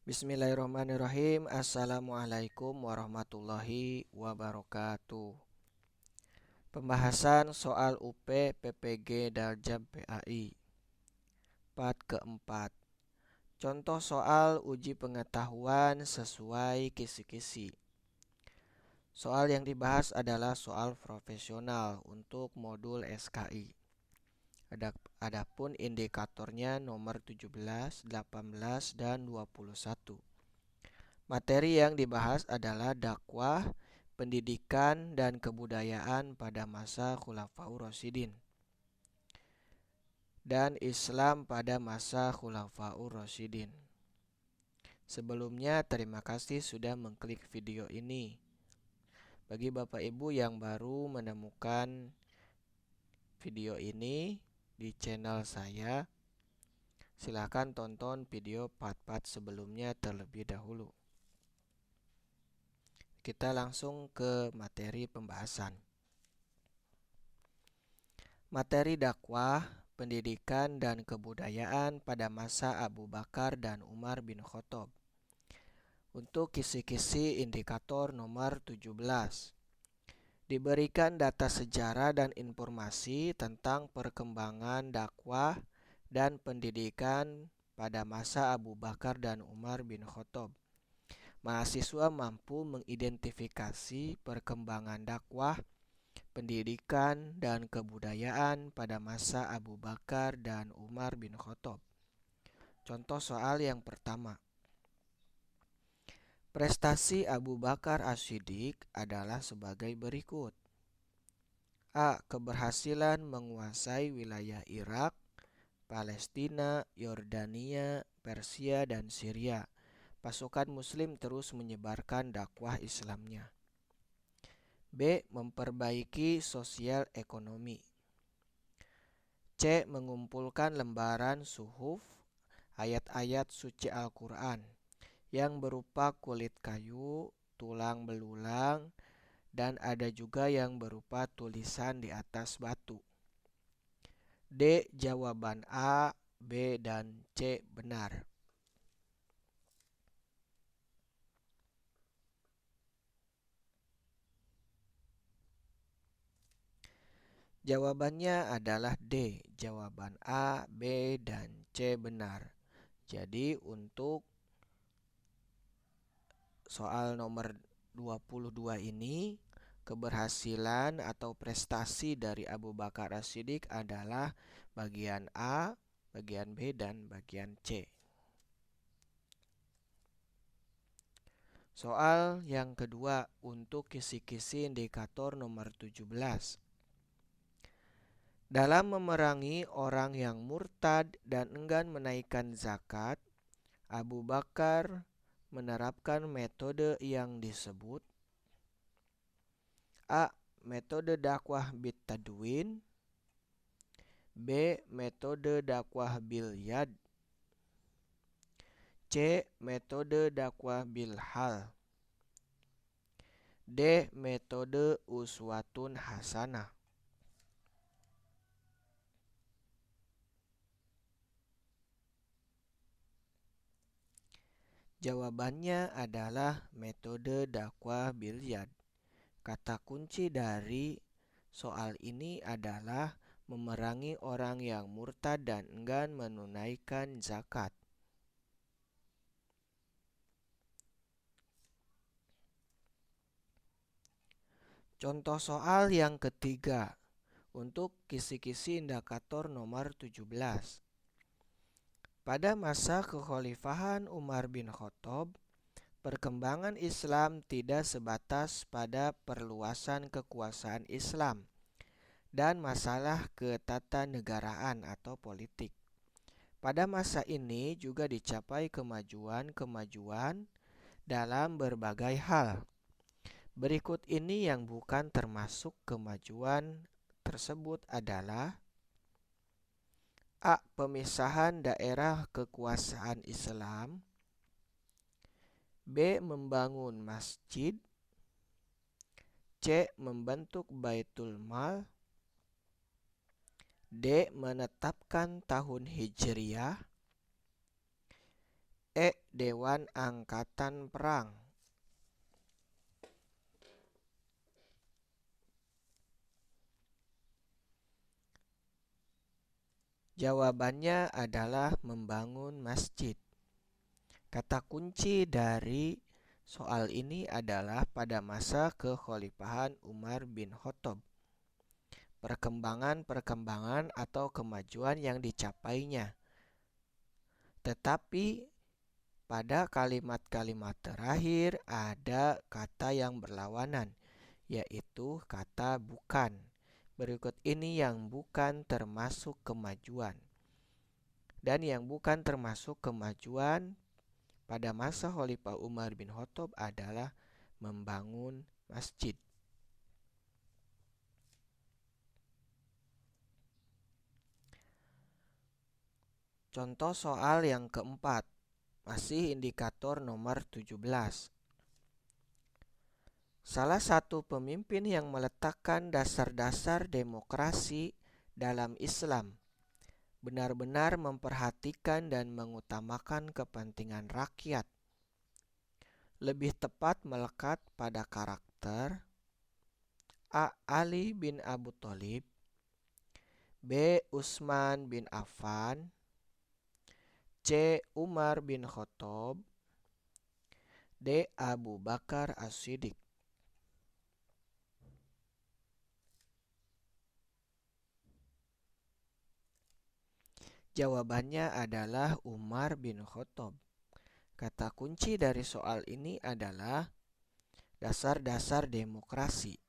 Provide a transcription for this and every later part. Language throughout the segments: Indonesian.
Bismillahirrahmanirrahim. Assalamualaikum warahmatullahi wabarakatuh. Pembahasan soal UP PPG Daljab PAI. Part keempat. Contoh soal uji pengetahuan sesuai kisi-kisi. Soal yang dibahas adalah soal profesional untuk modul SKI. Adapun indikatornya nomor 17, 18, dan 21. Materi yang dibahas adalah dakwah, pendidikan, dan kebudayaan pada masa Khulafaur Rasyidin dan Islam pada masa Khulafaur Rasyidin. Sebelumnya, terima kasih sudah mengklik video ini. Bagi Bapak Ibu yang baru menemukan video ini di channel saya, silakan tonton video part-part sebelumnya terlebih dahulu. Kita langsung ke materi pembahasan. Materi dakwah, pendidikan, dan kebudayaan pada masa Abu Bakar dan Umar bin Khattab. Untuk kisi-kisi indikator nomor 17. Diberikan data sejarah dan informasi tentang perkembangan dakwah dan pendidikan pada masa Abu Bakar dan Umar bin Khattab. Mahasiswa mampu mengidentifikasi perkembangan dakwah, pendidikan, dan kebudayaan pada masa Abu Bakar dan Umar bin Khattab. Contoh soal yang pertama. Prestasi Abu Bakar As-Siddiq adalah sebagai berikut. A. Keberhasilan menguasai wilayah Irak, Palestina, Yordania, Persia, dan Syria. Pasukan Muslim terus menyebarkan dakwah Islamnya. B. Memperbaiki sosial ekonomi. C. Mengumpulkan lembaran suhuf, ayat-ayat suci Al-Quran yang berupa kulit kayu, tulang belulang, dan ada juga yang berupa tulisan di atas batu. D. Jawaban A, B, dan C benar. Jawabannya adalah D. Jawaban A, B, dan C benar. Jadi untuk soal nomor 22 ini, keberhasilan atau prestasi dari Abu Bakar As-Siddiq adalah bagian A, bagian B, dan bagian C. Soal yang kedua untuk kisi-kisi indikator nomor 17. Dalam memerangi orang yang murtad dan enggan menaikkan zakat, Abu Bakar menerapkan metode yang disebut A. Metode dakwah bitadwin, B. Metode dakwah bil yad, C. Metode dakwah bil hal, D. Metode uswatun hasanah. Jawabannya adalah metode dakwah bil yad. Kata kunci dari soal ini adalah memerangi orang yang murtad dan enggan menunaikan zakat. Contoh soal yang ketiga untuk kisi-kisi indikator nomor 17. Pada masa kekhalifahan Umar bin Khattab, perkembangan Islam tidak sebatas pada perluasan kekuasaan Islam dan masalah ketatanegaraan atau politik. Pada masa ini juga dicapai kemajuan-kemajuan dalam berbagai hal. Berikut ini yang bukan termasuk kemajuan tersebut adalah A. Pemisahan daerah kekuasaan Islam, B. Membangun masjid, C. Membentuk Baitul Mal, D. Menetapkan tahun Hijriyah, E. Dewan Angkatan Perang. Jawabannya adalah membangun masjid. Kata kunci dari soal ini adalah pada masa kekhalifahan Umar bin Khattab. Perkembangan atau kemajuan yang dicapainya. Tetapi pada kalimat-kalimat terakhir ada kata yang berlawanan, yaitu kata bukan. Berikut ini yang bukan termasuk kemajuan. Dan yang bukan termasuk kemajuan pada masa Khalifah Umar bin Khattab adalah membangun masjid. Contoh soal yang keempat, masih indikator nomor 17. Salah satu pemimpin yang meletakkan dasar-dasar demokrasi dalam Islam benar-benar memperhatikan dan mengutamakan kepentingan rakyat. Lebih tepat melekat pada karakter A. Ali bin Abu Thalib, B. Utsman bin Affan, C. Umar bin Khattab, D. Abu Bakar As-Siddiq. Jawabannya adalah Umar bin Khattab. Kata kunci dari soal ini adalah dasar-dasar demokrasi.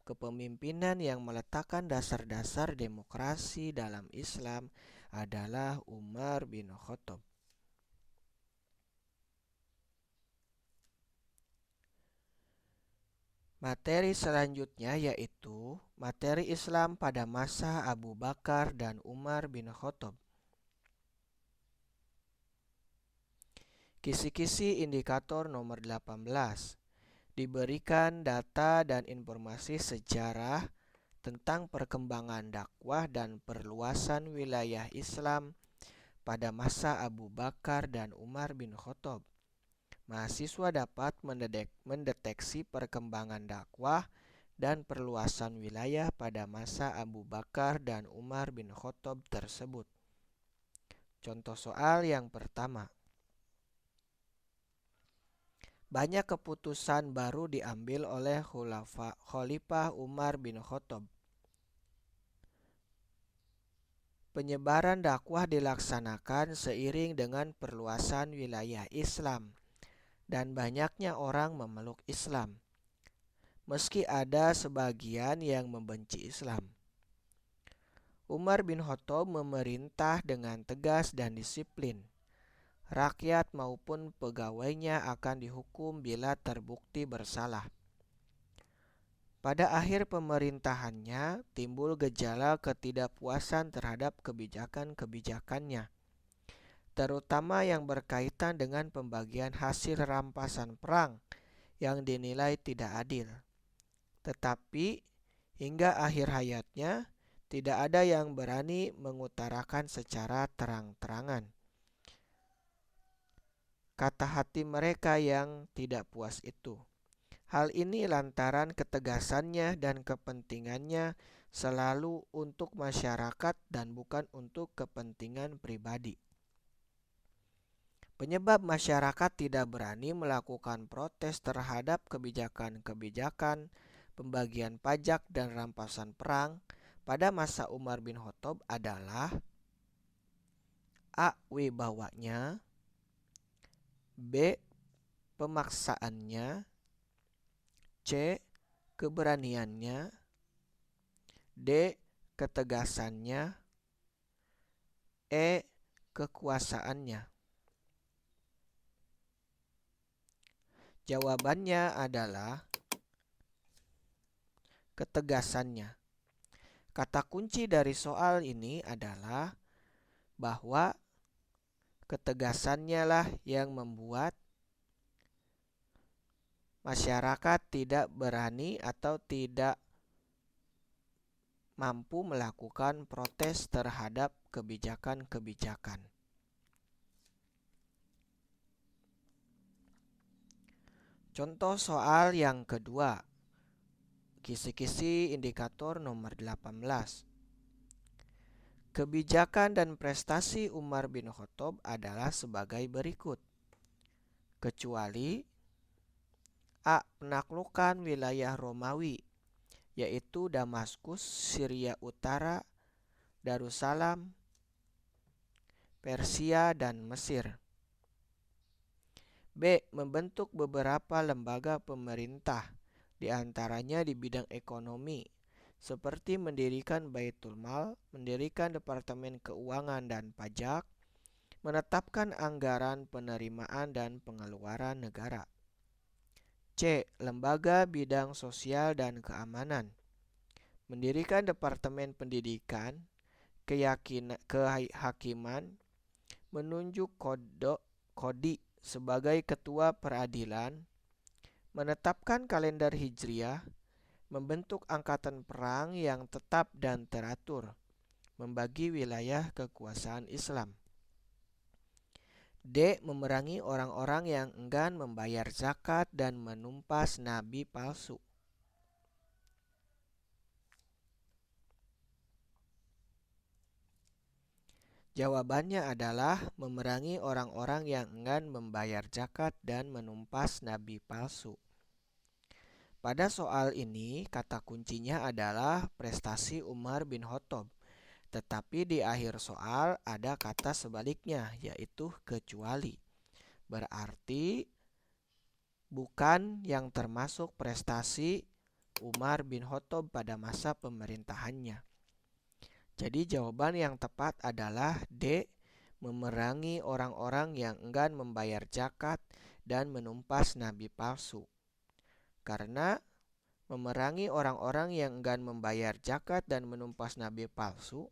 Kepemimpinan yang meletakkan dasar-dasar demokrasi dalam Islam adalah Umar bin Khattab. Materi selanjutnya yaitu materi Islam pada masa Abu Bakar dan Umar bin Khattab. Kisi-kisi indikator nomor 18. Diberikan data dan informasi sejarah tentang perkembangan dakwah dan perluasan wilayah Islam pada masa Abu Bakar dan Umar bin Khattab. Mahasiswa dapat mendeteksi perkembangan dakwah dan perluasan wilayah pada masa Abu Bakar dan Umar bin Khattab tersebut. Contoh soal yang pertama. Banyak keputusan baru diambil oleh Khalifah Umar bin Khattab. Penyebaran dakwah dilaksanakan seiring dengan perluasan wilayah Islam dan banyaknya orang memeluk Islam, meski ada sebagian yang membenci Islam. Umar bin Khattab memerintah dengan tegas dan disiplin. Rakyat maupun pegawainya akan dihukum bila terbukti bersalah. Pada akhir pemerintahannya, timbul gejala ketidakpuasan terhadap kebijakan-kebijakannya, terutama yang berkaitan dengan pembagian hasil rampasan perang yang dinilai tidak adil. Tetapi, hingga akhir hayatnya, tidak ada yang berani mengutarakan secara terang-terangan kata hati mereka yang tidak puas itu. Hal ini lantaran ketegasannya dan kepentingannya selalu untuk masyarakat dan bukan untuk kepentingan pribadi. Penyebab masyarakat tidak berani melakukan protes terhadap kebijakan-kebijakan pembagian pajak dan rampasan perang pada masa Umar bin Khattab adalah A. Wibawanya, B. Pemaksaannya, C. Keberaniannya, D. Ketegasannya, E. Kekuasaannya. Jawabannya adalah ketegasannya. Kata kunci dari soal ini adalah bahwa ketegasannya lah yang membuat masyarakat tidak berani atau tidak mampu melakukan protes terhadap kebijakan-kebijakan. Contoh soal yang kedua. Kisi-kisi indikator nomor 18. Kebijakan dan prestasi Umar bin Khattab adalah sebagai berikut. Kecuali A. Penaklukan wilayah Romawi, yaitu Damaskus, Syria Utara, Darussalam, Persia, dan Mesir. B. Membentuk beberapa lembaga pemerintah, di antaranya di bidang ekonomi, seperti mendirikan Baitul Mal, mendirikan Departemen Keuangan dan Pajak, menetapkan anggaran penerimaan dan pengeluaran negara. C. Lembaga bidang sosial dan keamanan, mendirikan Departemen Pendidikan, Kehakiman, menunjuk Kodi sebagai ketua peradilan, menetapkan kalender Hijriah, membentuk angkatan perang yang tetap dan teratur, membagi wilayah kekuasaan Islam. D. Memerangi orang-orang yang enggan membayar zakat dan menumpas nabi palsu. Jawabannya adalah memerangi orang-orang yang enggan membayar zakat dan menumpas nabi palsu. Pada soal ini, kata kuncinya adalah prestasi Umar bin Khattab. Tetapi di akhir soal ada kata sebaliknya, yaitu kecuali. Berarti bukan yang termasuk prestasi Umar bin Khattab pada masa pemerintahannya. Jadi jawaban yang tepat adalah D. Memerangi orang-orang yang enggan membayar zakat dan menumpas nabi palsu. Karena memerangi orang-orang yang enggan membayar zakat dan menumpas nabi palsu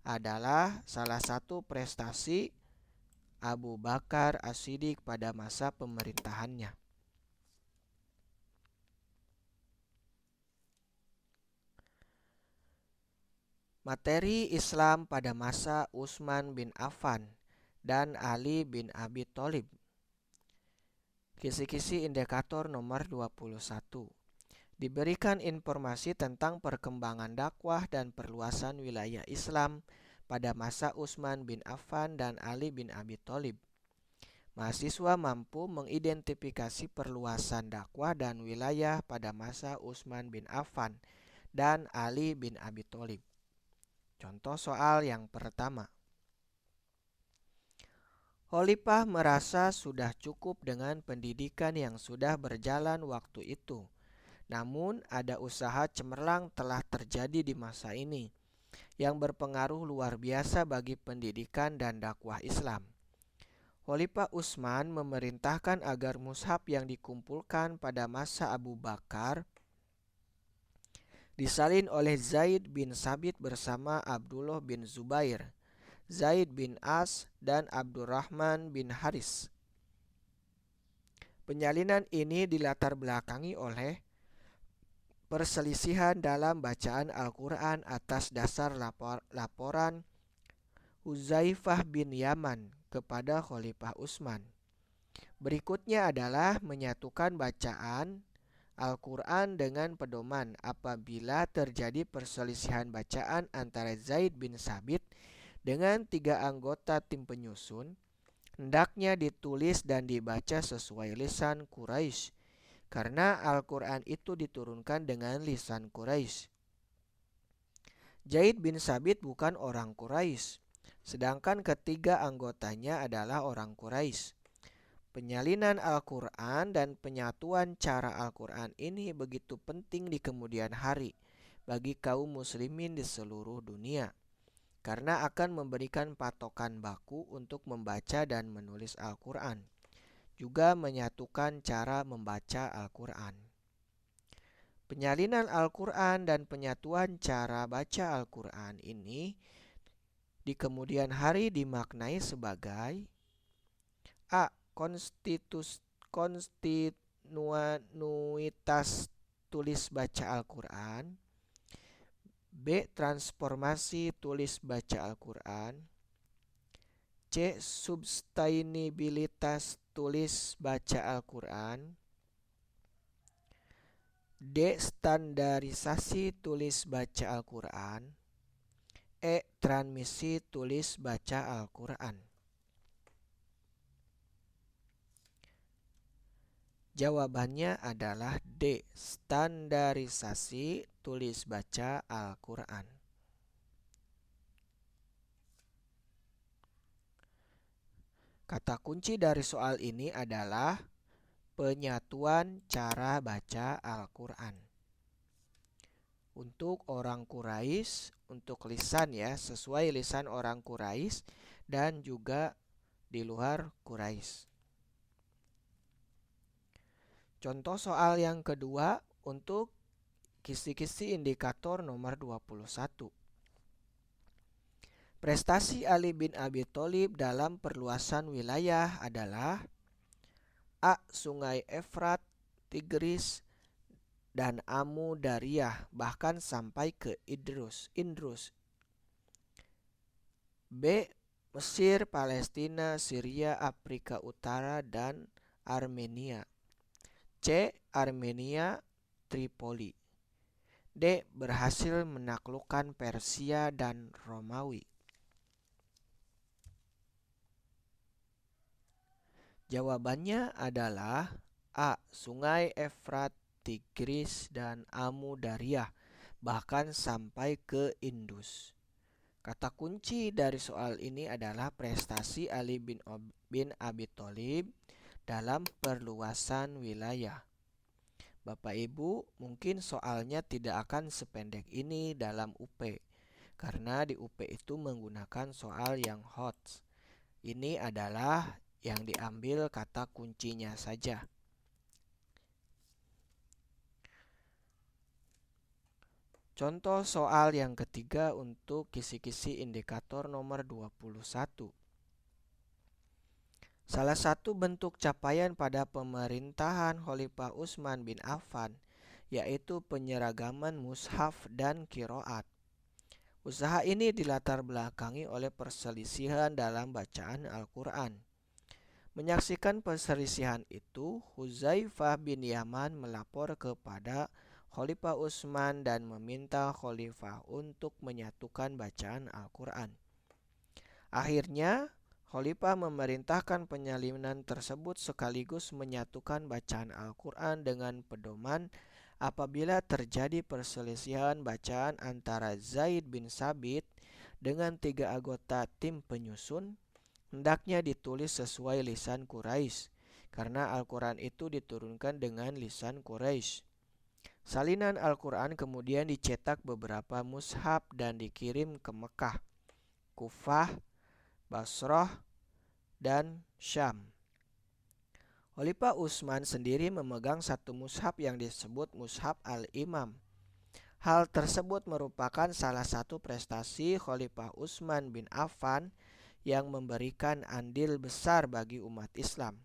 adalah salah satu prestasi Abu Bakar As-Siddiq pada masa pemerintahannya. Materi Islam pada masa Utsman bin Affan dan Ali bin Abi Thalib. Kisi-kisi indikator nomor 21. Diberikan informasi tentang perkembangan dakwah dan perluasan wilayah Islam pada masa Utsman bin Affan dan Ali bin Abi Thalib. Mahasiswa mampu mengidentifikasi perluasan dakwah dan wilayah pada masa Utsman bin Affan dan Ali bin Abi Thalib. Contoh soal yang pertama. Khalifah merasa sudah cukup dengan pendidikan yang sudah berjalan waktu itu. Namun ada usaha cemerlang telah terjadi di masa ini yang berpengaruh luar biasa bagi pendidikan dan dakwah Islam. Khalifah Utsman memerintahkan agar mushaf yang dikumpulkan pada masa Abu Bakar disalin oleh Zaid bin Sabit bersama Abdullah bin Zubair, Zaid bin As, dan Abdurrahman bin Haris. Penyalinan ini dilatar belakangi oleh perselisihan dalam bacaan Al-Quran atas dasar laporan Huzaifah bin Yaman kepada Khalifah Utsman. Berikutnya adalah menyatukan bacaan Al-Quran dengan pedoman apabila terjadi perselisihan bacaan antara Zaid bin Sabit dengan 3 anggota tim penyusun, hendaknya ditulis dan dibaca sesuai lisan Quraisy, karena Al-Quran itu diturunkan dengan lisan Quraisy. Zaid bin Sabit bukan orang Quraisy, sedangkan ketiga anggotanya adalah orang Quraisy. Penyalinan Al-Quran dan penyatuan cara Al-Quran ini begitu penting di kemudian hari bagi kaum muslimin di seluruh dunia, karena akan memberikan patokan baku untuk membaca dan menulis Al-Quran, juga menyatukan cara membaca Al-Quran. Penyalinan Al-Quran dan penyatuan cara baca Al-Quran ini di kemudian hari dimaknai sebagai A. Kontinuitas tulis baca Al-Quran, B. Transformasi tulis baca Al-Quran, C. Substainabilitas tulis baca Al-Quran, D. Standarisasi tulis baca Al-Quran. E. Transmisi tulis baca Al-Quran. Jawabannya adalah D. Standarisasi tulis baca Al-Quran. Kata kunci dari soal ini adalah penyatuan cara baca Al-Quran. Untuk orang Quraisy, untuk lisan ya, sesuai lisan orang Quraisy dan juga di luar Quraisy. Contoh soal yang kedua untuk kisi-kisi indikator nomor 21. Prestasi Ali bin Abi Thalib dalam perluasan wilayah adalah A. Sungai Efrat, Tigris, dan Amu Daryah, bahkan sampai ke Indus. B. Mesir, Palestina, Syria, Afrika Utara, dan Armenia. C. Armenia, Tripoli. D. Berhasil menaklukkan Persia dan Romawi. Jawabannya adalah A. Sungai Efrat, Tigris, dan Amu Daryah, bahkan sampai ke Indus. Kata kunci dari soal ini adalah prestasi Ali bin Abi Thalib dalam perluasan wilayah. Bapak Ibu, mungkin soalnya tidak akan sependek ini dalam UP, karena di UP itu menggunakan soal yang hot. Ini adalah yang diambil kata kuncinya saja. Contoh soal yang ketiga untuk kisi-kisi indikator nomor 21. Salah satu bentuk capaian pada pemerintahan Khalifah Utsman bin Affan yaitu penyeragaman mushaf dan qiraat. Usaha ini dilatar belakangi oleh perselisihan dalam bacaan Al-Quran. Menyaksikan perselisihan itu, Hudzaifah bin Yaman melapor kepada Khalifah Utsman dan meminta Khalifah untuk menyatukan bacaan Al-Quran. Akhirnya, Khalifah memerintahkan penyalinan tersebut sekaligus menyatukan bacaan Al-Quran dengan pedoman apabila terjadi perselisihan bacaan antara Zaid bin Sabit dengan 3 anggota tim penyusun, hendaknya ditulis sesuai lisan Quraisy, karena Al-Quran itu diturunkan dengan lisan Quraisy. Salinan Al-Quran kemudian dicetak beberapa mushaf dan dikirim ke Mekah, Kufah, Basrah, dan Syam. Khalifah Utsman sendiri memegang satu mushaf yang disebut Mushaf Al-Imam. Hal tersebut merupakan salah satu prestasi Khalifah Utsman bin Affan yang memberikan andil besar bagi umat Islam.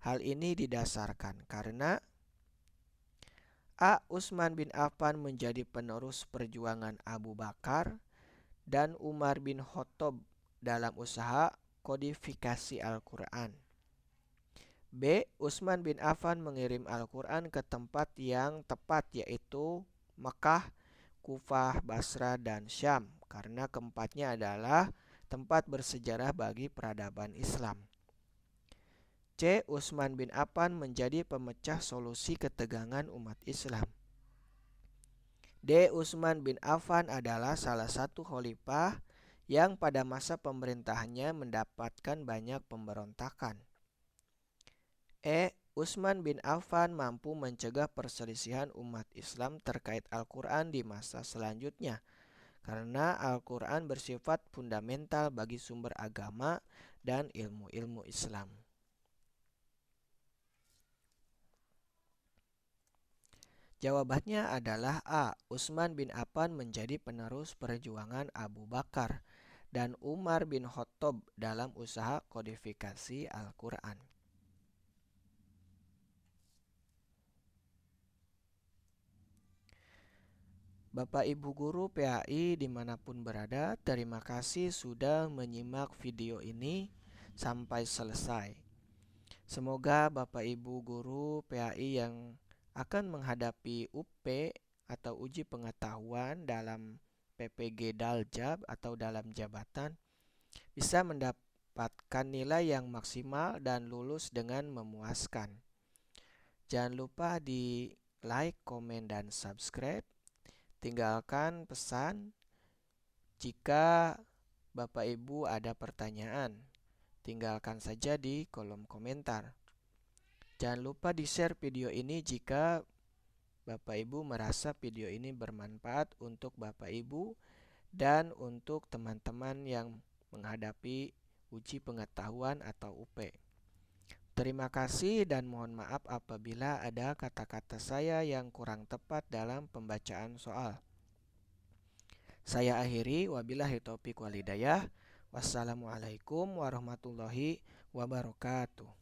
Hal ini didasarkan karena A. Utsman bin Affan menjadi penerus perjuangan Abu Bakar dan Umar bin Khattab dalam usaha kodifikasi Al-Quran. B. Utsman bin Affan mengirim Al-Quran ke tempat yang tepat yaitu Mekah, Kufah, Basra, dan Syam, karena keempatnya adalah tempat bersejarah bagi peradaban Islam. C. Utsman bin Affan menjadi pemecah solusi ketegangan umat Islam. D. Utsman bin Affan adalah salah satu khalifah yang pada masa pemerintahannya mendapatkan banyak pemberontakan. E. Utsman bin Affan mampu mencegah perselisihan umat Islam terkait Al-Quran di masa selanjutnya, karena Al-Quran bersifat fundamental bagi sumber agama dan ilmu-ilmu Islam. Jawabannya adalah A. Utsman bin Affan menjadi penerus perjuangan Abu Bakar dan Umar bin Khattab dalam usaha kodifikasi Al-Quran. Bapak Ibu Guru PAI dimanapun berada, terima kasih sudah menyimak video ini sampai selesai. Semoga Bapak Ibu Guru PAI yang akan menghadapi UP atau uji pengetahuan dalam PPG Daljab atau dalam jabatan bisa mendapatkan nilai yang maksimal dan lulus dengan memuaskan. Jangan lupa di like, komen, dan subscribe. Tinggalkan pesan jika Bapak Ibu ada pertanyaan. Tinggalkan saja di kolom komentar. Jangan lupa di-share video ini jika Bapak Ibu merasa video ini bermanfaat untuk Bapak Ibu dan untuk teman-teman yang menghadapi uji pengetahuan atau UP. Terima kasih dan mohon maaf apabila ada kata-kata saya yang kurang tepat dalam pembacaan soal. Saya akhiri, wabillahi taufiq wal hidayah. Wassalamualaikum warahmatullahi wabarakatuh.